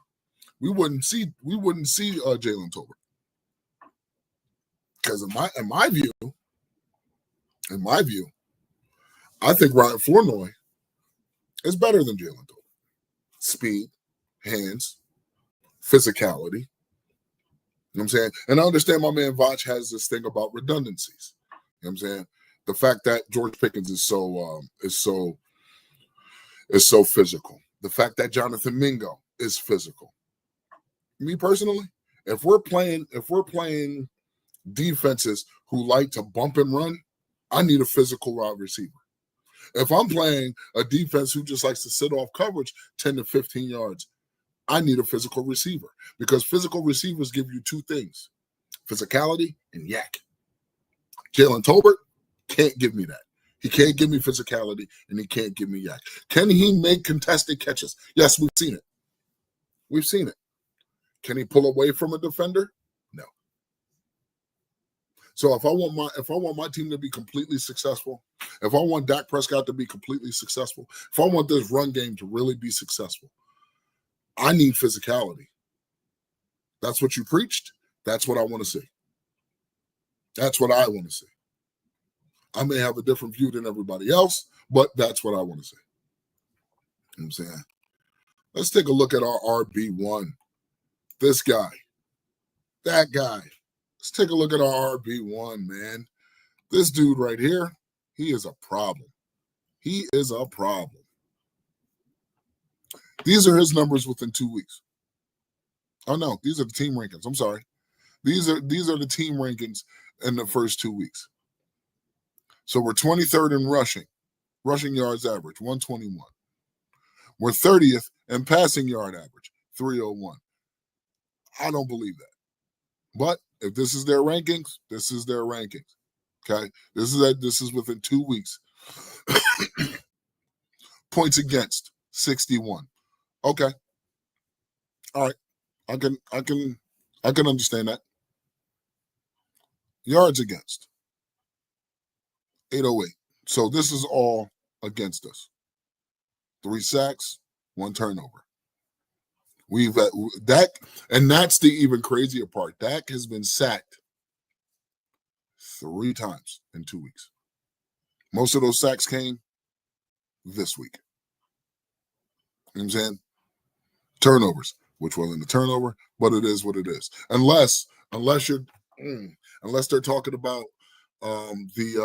we wouldn't see Jalen Tolbert. Because in my view, I think Ryan Flournoy is better than Jalen Tolbert. Speed, hands, physicality. You know what I'm saying? And I understand my man Vach has this thing about redundancies. You know what I'm saying? The fact that George Pickens is so physical. The fact that Jonathan Mingo is physical. Me personally, if we're playing defenses who like to bump and run, I need a physical wide receiver. If I'm playing a defense who just likes to sit off coverage 10 to 15 yards, I need a physical receiver because physical receivers give you two things, physicality and yak. Jalen Tolbert can't give me that. He can't give me physicality and he can't give me yak. Can he make contested catches? Yes, we've seen it. We've seen it. Can he pull away from a defender? No. So if I want my team to be completely successful, if I want Dak Prescott to be completely successful, if I want this run game to really be successful, I need physicality. That's what you preached. That's what I want to see. That's what I want to see. I may have a different view than everybody else, but that's what I want to see. You know what I'm saying? Let's take a look at our RB1. This guy. That guy. Let's take a look at our RB1, man. This dude right here, he is a problem. He is a problem. These are his numbers within 2 weeks. Oh, no, these are the team rankings. I'm sorry. These are the team rankings in the first 2 weeks. So we're 23rd in rushing yards average, 121. We're 30th in passing yard average, 301. I don't believe that. But if this is their rankings, this is their rankings. Okay? This is within 2 weeks. Points against, 61. Okay. All right. I can understand that. Yards against, 808. So this is all against us. 3 sacks, One turnover. We've Dak, and that's the even crazier part. Dak has been sacked 3 times in 2 weeks. Most of those sacks came this week. You know what I'm saying? Turnovers, which wasn't a turnover, but it is what it is. Unless you're unless they're talking about the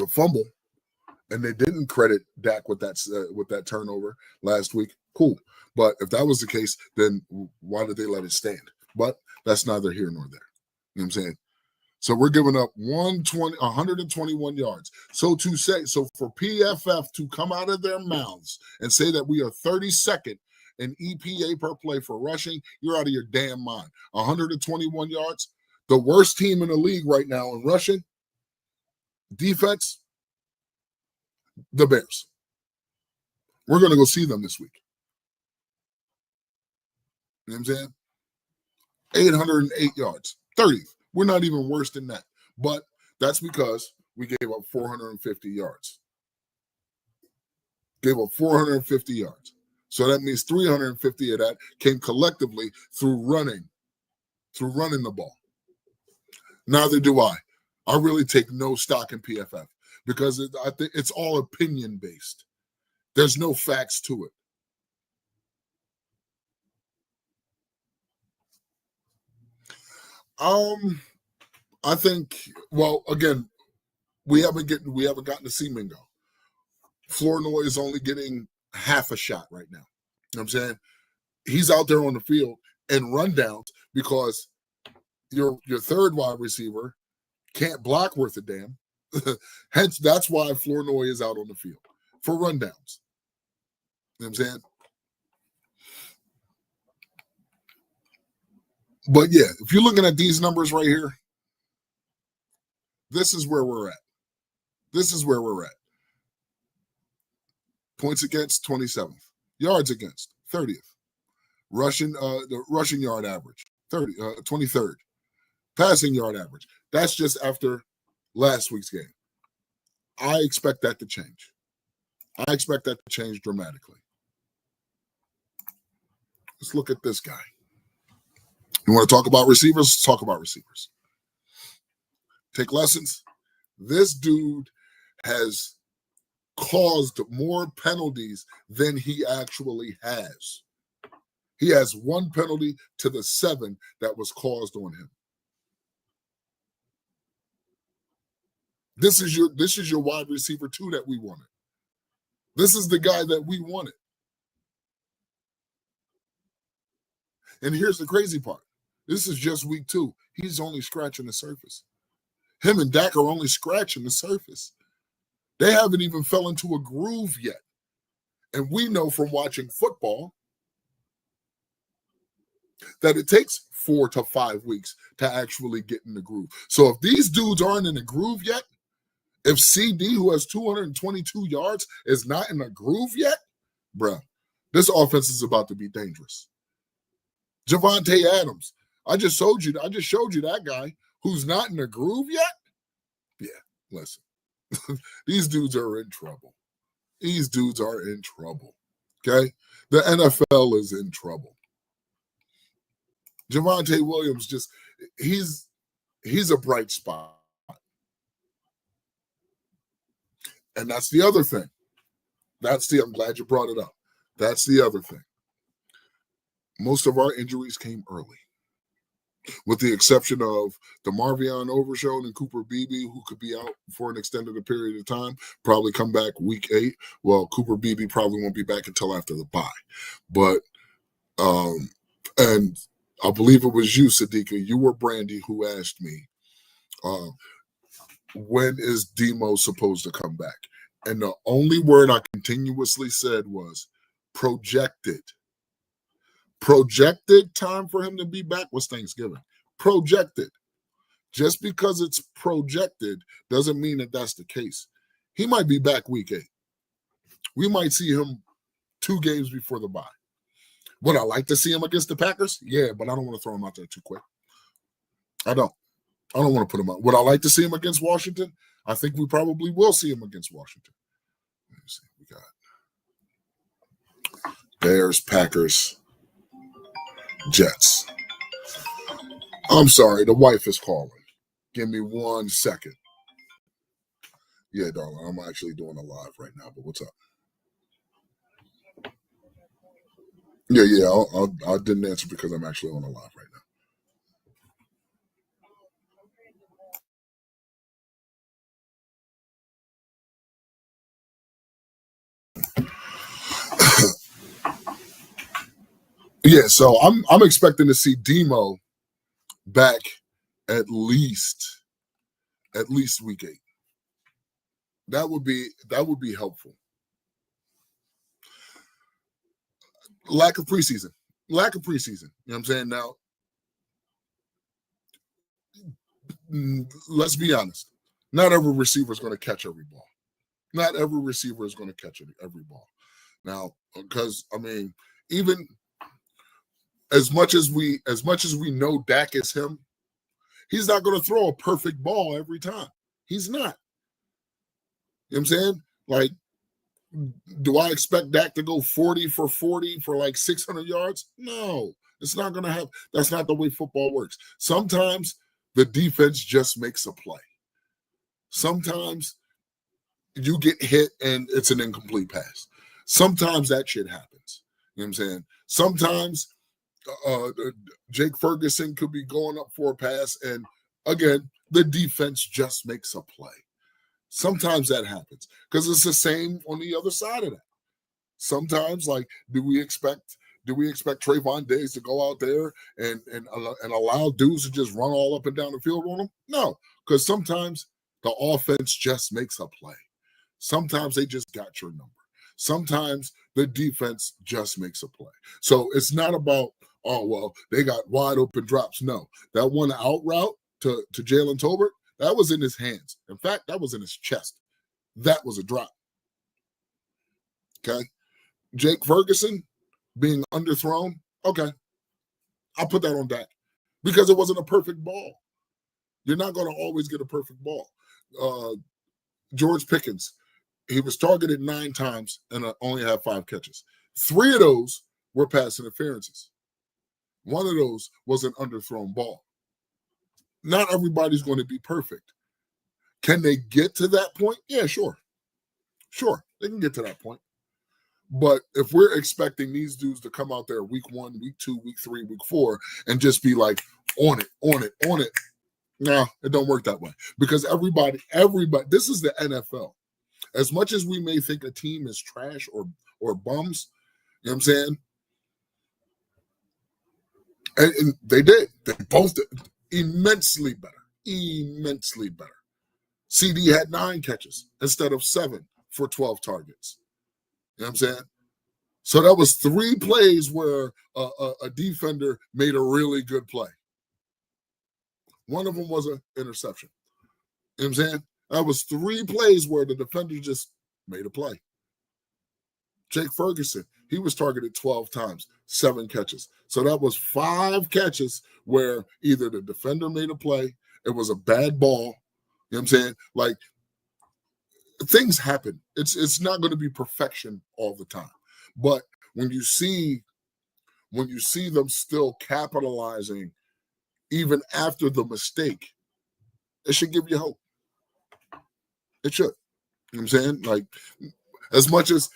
fumble, and they didn't credit Dak with that turnover last week. Cool, but if that was the case, then why did they let it stand? But that's neither here nor there. You know what I'm saying? So we're giving up 121 yards. So for PFF to come out of their mouths and say that we are 32nd in EPA per play for rushing, you're out of your damn mind. 121 yards. The worst team in the league right now in rushing defense, the Bears. We're going to go see them this week. You know what I'm saying? 808 yards, 30th. We're not even worse than that. But that's because we gave up 450 yards. Gave up 450 yards. So that means 350 of that came collectively through running the ball. Neither do I. I really take no stock in PFF because I think it's all opinion based. There's no facts to it. I think, well, again, we haven't gotten to see Mingo. Flournoy is only getting half a shot right now. You know what I'm saying? He's out there on the field in rundowns because your third wide receiver can't block worth a damn. Hence, that's why Flournoy is out on the field for rundowns. You know what I'm saying? But yeah, if you're looking at these numbers right here, this is where we're at. Points against, 27th. Yards against, 30th. The rushing yard average, 23rd. Passing yard average. That's just after last week's game. I expect that to change. Dramatically. Let's look at this guy. You want to talk about receivers? Let's talk about receivers. Take lessons. This dude has caused more penalties than he actually has. He has 1 penalty to the 7 that was caused on him. This is your wide receiver 2 that we wanted. This is the guy that we wanted. And here's the crazy part. This is just week 2. He's only scratching the surface. Him and Dak are only scratching the surface. They haven't even fell into a groove yet. And we know from watching football that it takes 4 to 5 weeks to actually get in the groove. So if these dudes aren't in the groove yet, if CD, who has 222 yards, is not in the groove yet, bruh, this offense is about to be dangerous. Javonte Adams, I just showed you that guy who's not in the groove yet. Yeah, listen, these dudes are in trouble. Okay, the NFL is in trouble. Javonte Williams he's a bright spot. And that's the other thing. I'm glad you brought it up. That's the other thing. Most of our injuries came early, with the exception of the Marvion Overshown and Cooper Beebe, who could be out for an extended period of time, probably come back week 8. Well, Cooper Beebe probably won't be back until after the bye. But, and I believe it was you, Sadiqa, you or Brandy, who asked me, when is Demo supposed to come back? And the only word I continuously said was projected. Projected time for him to be back was Thanksgiving. Projected. Just because it's projected doesn't mean that that's the case. He might be back week 8. We might see him 2 games before the bye. Would I like to see him against the Packers? Yeah, but I don't want to throw him out there too quick. I don't want to put him out. Would I like to see him against Washington? I think we probably will see him against Washington. Let me see. We got Bears, Packers, Jets. I'm sorry, the wife is calling. Give me 1 second. Yeah, darling, I'm actually doing a live right now, but what's up? Yeah, I didn't answer because I'm actually on a live right now. Yeah, so I'm expecting to see Demo back at least week 8. That would be helpful. Lack of preseason. You know what I'm saying? Now, let's be honest. Not every receiver is going to catch every ball. Not every receiver is going to catch every ball. Now, because I mean, even as much as we know Dak is him, he's not going to throw a perfect ball every time. He's not. You know what I'm saying? Like, do I expect Dak to go 40 for 40 for like 600 yards? No, it's not going to happen. That's not the way football works. Sometimes the defense just makes a play. Sometimes you get hit and it's an incomplete pass. Sometimes that shit happens. You know what I'm saying? Sometimes Jake Ferguson could be going up for a pass, and again, the defense just makes a play. Sometimes that happens because it's the same on the other side of that. Sometimes, like, do we expect Trayvon Diggs to go out there and allow dudes to just run all up and down the field on them? No, because sometimes the offense just makes a play. Sometimes they just got your number. Sometimes the defense just makes a play. So it's not about, oh, well, they got wide open drops. No, that one out route to Jalen Tolbert, that was in his hands. In fact, that was in his chest. That was a drop. Okay. Jake Ferguson being underthrown. Okay. I'll put that on Dak because it wasn't a perfect ball. You're not going to always get a perfect ball. George Pickens, he was targeted 9 times and only had 5 catches. 3 of those were pass interferences. 1 of those was an underthrown ball. Not everybody's going to be perfect. Can they get to that point? Yeah, sure. Sure, they can get to that point. But if we're expecting these dudes to come out there week 1, week 2, week 3, week 4, and just be like on it, no, it don't work that way. Because everybody, this is the NFL. As much as we may think a team is trash or bums, you know what I'm saying? And they did. They both did. Immensely better. CD had 9 catches instead of 7 for 12 targets. You know what I'm saying? So that was 3 plays where a defender made a really good play. One of them was an interception. You know what I'm saying? That was 3 plays where the defender just made a play. Jake Ferguson, he was targeted 12 times, 7 catches. So that was 5 catches where either the defender made a play, it was a bad ball. You know what I'm saying? Like, things happen. It's not going to be perfection all the time. But when you see them still capitalizing even after the mistake, it should give you hope. It should. You know what I'm saying? Like, as much as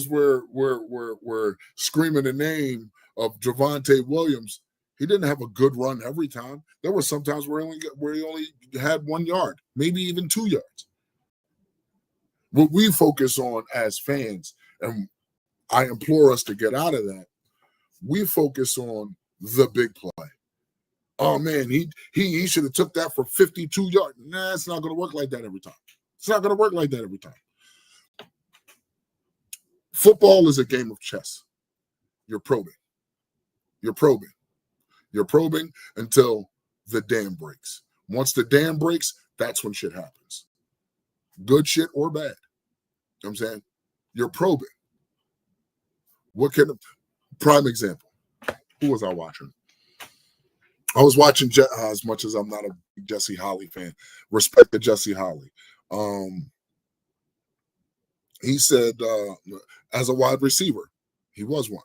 we're screaming the name of Javonte Williams, he didn't have a good run every time. There were some times where he only had 1 yard, maybe even 2 yards. What we focus on as fans, and I implore us to get out of that, we focus on the big play. Oh man, he should have took that for 52 yards. Nah, it's not going to work like that every time. It's not going to work like that every time. Football is a game of chess. You're probing. You're probing until the dam breaks. Once the dam breaks, that's when shit happens. Good shit or bad. You know what I'm saying? You're probing. Prime example. Who was I watching? I was watching, as much as I'm not a Jesse Holley fan, respect to Jesse Holley. He said as a wide receiver, he was one.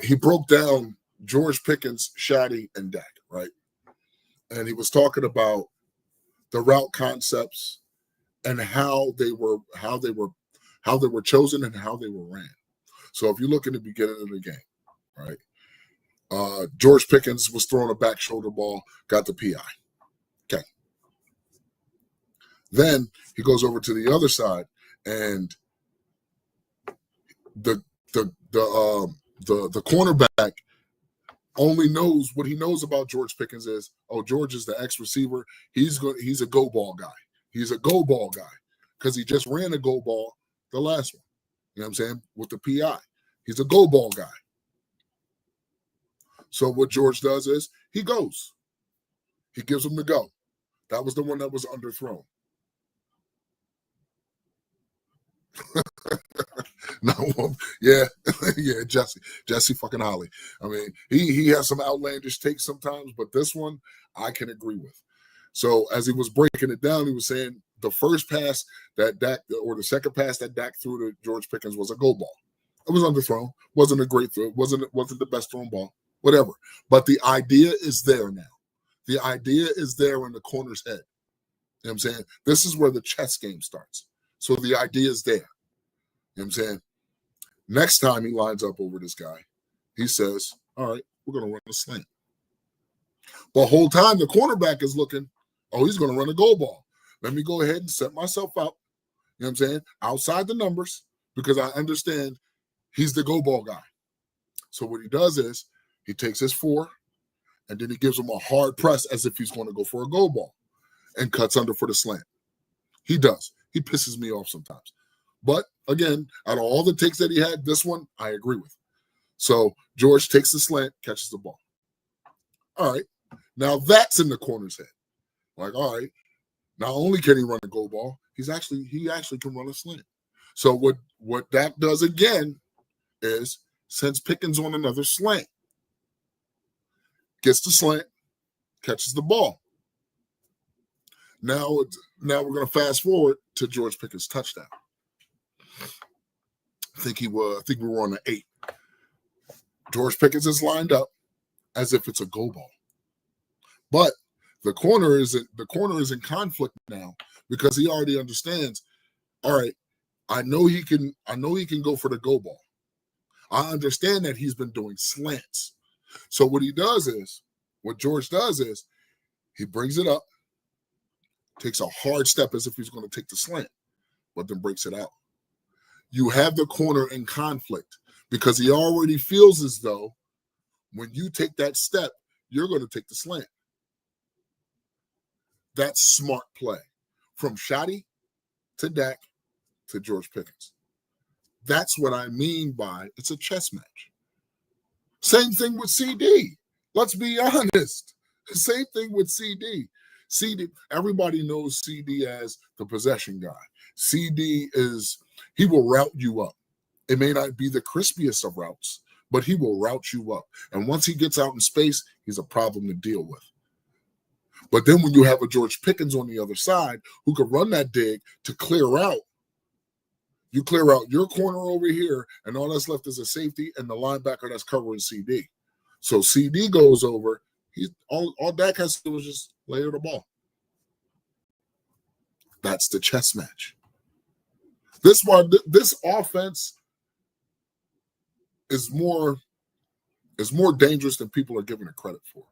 He broke down George Pickens, Shaddy, and Dak, right? And he was talking about the route concepts and how they were chosen and how they were ran. So if you look in the beginning of the game, right? George Pickens was throwing a back shoulder ball, got the PI. Okay. Then he goes over to the other side, and the cornerback only knows what he knows about George Pickens is, oh, George is the ex receiver. He's a go ball guy. He's a go ball guy because he just ran a go ball the last one. You know what I'm saying? With the PI. He's a go ball guy. So what George does is he goes. He gives him the go. That was the one that was underthrown. No, yeah, yeah, Jesse fucking Holly. I mean, he has some outlandish takes sometimes, but this one I can agree with. So as he was breaking it down, he was saying the first pass that Dak, or the second pass that Dak threw to George Pickens, was a go ball. It was underthrown. Wasn't a great throw. Wasn't the best thrown ball. Whatever. But the idea is there now. The idea is there in the corner's head. You know what I'm saying? This is where the chess game starts. So the idea is there. You know what I'm saying? Next time he lines up over this guy, he says, all right, we're going to run a slant. The whole time the cornerback is looking, oh, he's going to run a goal ball. Let me go ahead and set myself up, you know what I'm saying, outside the numbers, because I understand he's the go ball guy. So what he does is he takes his 4, and then he gives him a hard press as if he's going to go for a goal ball and cuts under for the slant. He does. He pisses me off sometimes. But again, out of all the takes that he had, this one I agree with. So George takes the slant, catches the ball. All right. Now that's in the corner's head. Like, all right, not only can he run a goal ball, he actually can run a slant. So what Dak does again is sends Pickens on another slant. Gets the slant, catches the ball. Now we're going to fast forward to George Pickens' touchdown. I think we were on the 8. George Pickens is lined up as if it's a go ball. But the corner is in conflict now because he already understands, all right, I know he can go for the go ball. I understand that he's been doing slants. So what George does is he brings it up, takes a hard step as if he's going to take the slant, but then breaks it out. You have the corner in conflict because he already feels as though when you take that step, you're going to take the slant. That's smart play from Shotty to Dak to George Pickens. That's what I mean by it's a chess match. Same thing with CD. Let's be honest. Same thing with CD. Everybody knows CD as the possession guy. CD he will route you up. It may not be the crispiest of routes, but he will route you up. And once he gets out in space, he's a problem to deal with. But then when you have a George Pickens on the other side who can run that dig to clear out, you clear out your corner over here, and all that's left is a safety and the linebacker that's covering CD. So CD goes over. All Dak has to do is just layer the ball. That's the chess match. This offense is more dangerous than people are giving it credit for.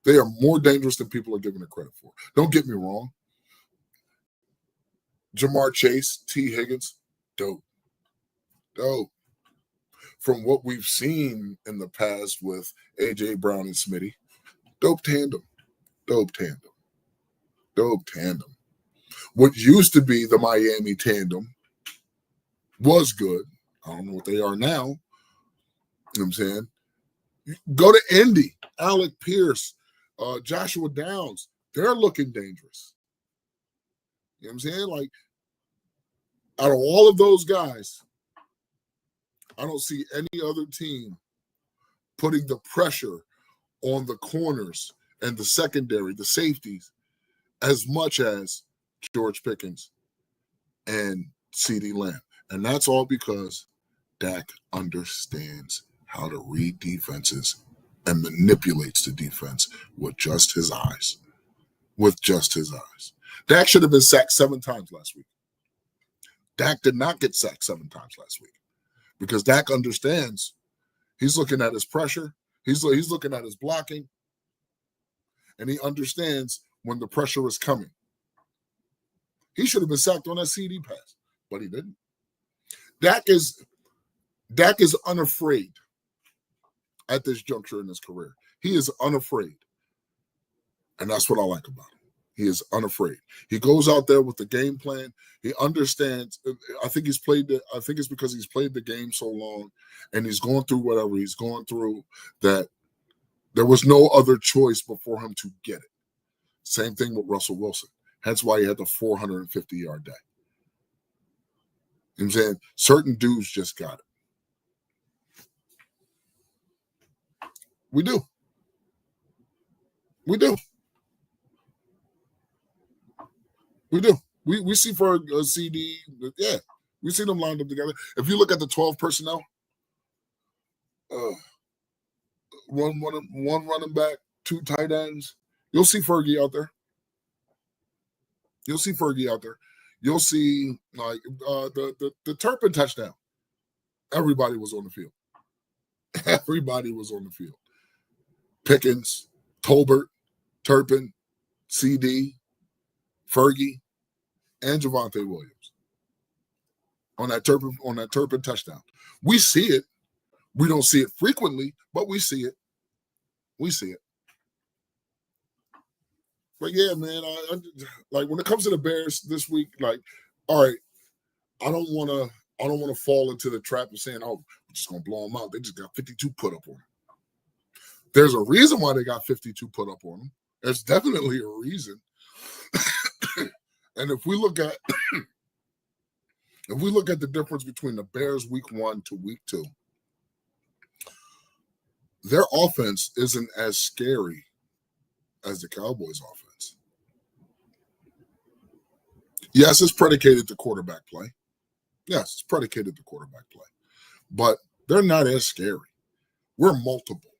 They are more dangerous than people are giving it credit for. Don't get me wrong. Jamar Chase, T. Higgins, dope. From what we've seen in the past with A.J. Brown and Smitty, dope tandem. What used to be the Miami tandem was good. I don't know what they are now. You know what I'm saying? Go to Indy, Alec Pierce, Joshua Downs. They're looking dangerous. You know what I'm saying? Like, out of all of those guys, I don't see any other team putting the pressure on the corners and the secondary, the safeties, as much as George Pickens and CeeDee Lamb. And that's all because Dak understands how to read defenses and manipulates the defense with just his eyes. With just his eyes. Dak should have been sacked 7 times last week. Dak did not get sacked 7 times last week because Dak understands. He's looking at his pressure. He's looking at his blocking. And he understands when the pressure is coming. He should have been sacked on that CD pass, but he didn't. Dak is unafraid at this juncture in his career. He is unafraid. And that's what I like about him. He is unafraid. He goes out there with the game plan. He understands. I think it's because he's played the game so long and he's going through whatever he's going through that there was no other choice but for him to get it. Same thing with Russell Wilson. Hence why he had the 450-yard day. You know what I'm saying? Certain dudes just got it. We do. We do. We do. We see for a CD, yeah, we see them lined up together. If you look at the 12 personnel, one running back, 2 tight ends, you'll see Fergie out there. You'll see Fergie out there. You'll see like the Turpin touchdown. Everybody was on the field. Everybody was on the field. Pickens, Tolbert, Turpin, CD, Fergie, and Javonte Williams on that Turpin touchdown. We see it. We don't see it frequently, but we see it. We see it. But yeah, man, I like when it comes to the Bears this week, like, all right, I don't want to fall into the trap of saying, oh, we're just gonna blow them out. They just got 52 put up on them. There's a reason why they got 52 put up on them. There's definitely a reason. And if we look at the difference between the Bears week 1 to week 2, their offense isn't as scary as the Cowboys' offense. Yes, it's predicated to quarterback play. Yes, it's predicated to quarterback play. But they're not as scary. We're multiple.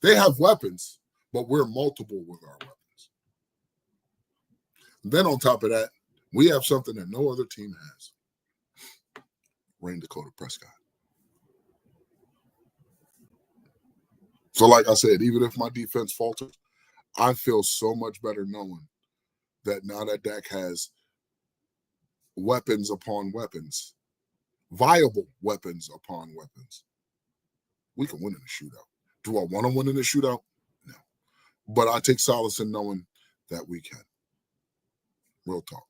They have weapons, but we're multiple with our weapons. Then on top of that, we have something that no other team has. Rain Dakota Prescott. So like I said, even if my defense falters, I feel so much better knowing that now that Dak has weapons upon weapons, viable weapons upon weapons, we can win in a shootout. Do I want to win in a shootout? No. But I take solace in knowing that we can. Real talk.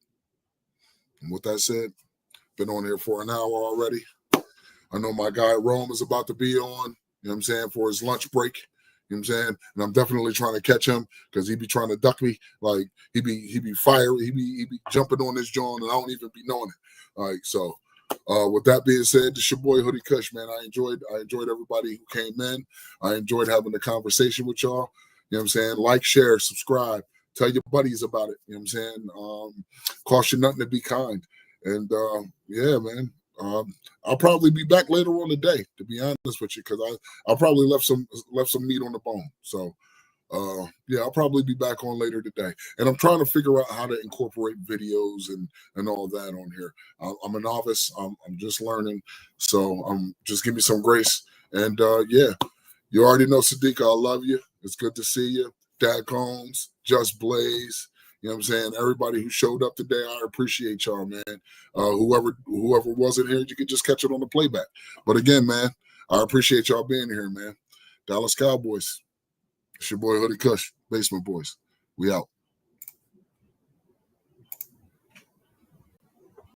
And with that said, been on here for an hour already. I know my guy Rome is about to be on, you know what I'm saying, for his lunch break. You know what I'm saying? And I'm definitely trying to catch him because he be trying to duck me. Like he be fiery, he be jumping on his jaw and I don't even be knowing it. Like so with that being said, this your boy Hoodie Kush, man. I enjoyed everybody who came in. I enjoyed having the conversation with y'all. You know what I'm saying? Like, share, subscribe. Tell your buddies about it. You know what I'm saying? Cost you nothing to be kind. And yeah, man. I'll probably be back later on today, to be honest with you, because I probably left some meat on the bone. So yeah, I'll probably be back on later today. And I'm trying to figure out how to incorporate videos and all that on here. I'm a novice. I'm just learning. So just give me some grace. And yeah, you already know Sadiqa, I love you. It's good to see you. Dad Combs, Just Blaze, you know what I'm saying? Everybody who showed up today, I appreciate y'all, man. Whoever wasn't here, you can just catch it on the playback. But again, man, I appreciate y'all being here, man. Dallas Cowboys. It's your boy Hoodie Kush, Basement Boys. We out.